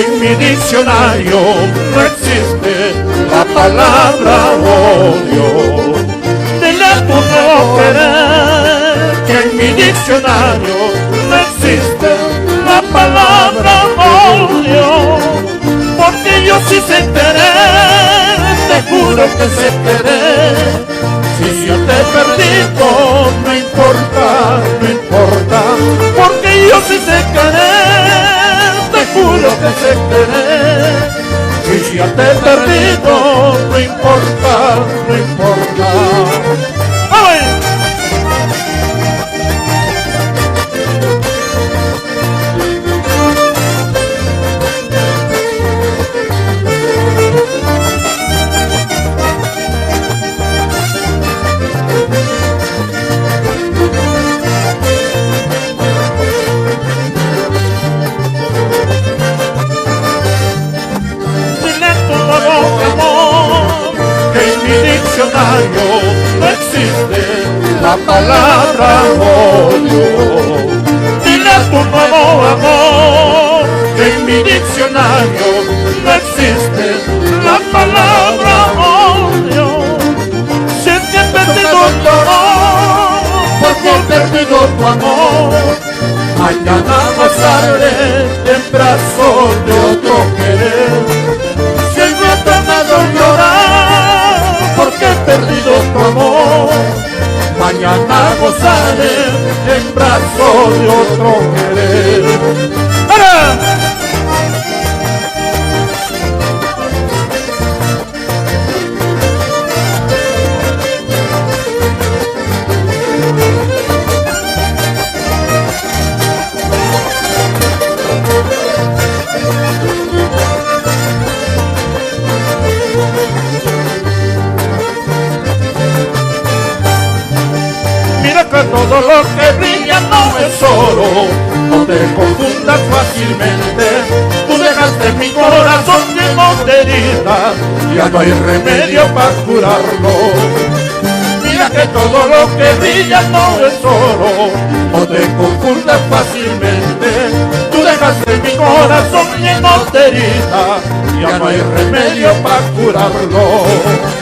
en mi diccionario no existe la palabra odio. Dile a tu nuevo querer que en mi diccionario no existe la palabra odio, porque yo sí sé querer, te juro que sé querer. Si yo te he perdido, no importa, no importa, porque yo sí sé querer, te juro que sé querer. Si yo te he perdido, no importa, no importa. ¡Ay! No existe la palabra odio. Dile a tu nuevo amor que en mi diccionario no existe la palabra odio. Si es que he perdido tu amor, porque he perdido tu amor, mañana gozaré en brazos de otro querer. Si hoy me ha tocado llorar porque he perdido tu amor, mañana gozaré en brazos de otro querer. ¡Para! Todo lo que brilla no es oro, no te confundas fácilmente. Tú dejaste mi corazón lleno de heridas, ya no hay remedio para curarlo. Mira que todo lo que brilla no es oro, no te confundas fácilmente. Tú dejaste mi corazón lleno de heridas, ya no hay remedio para curarlo.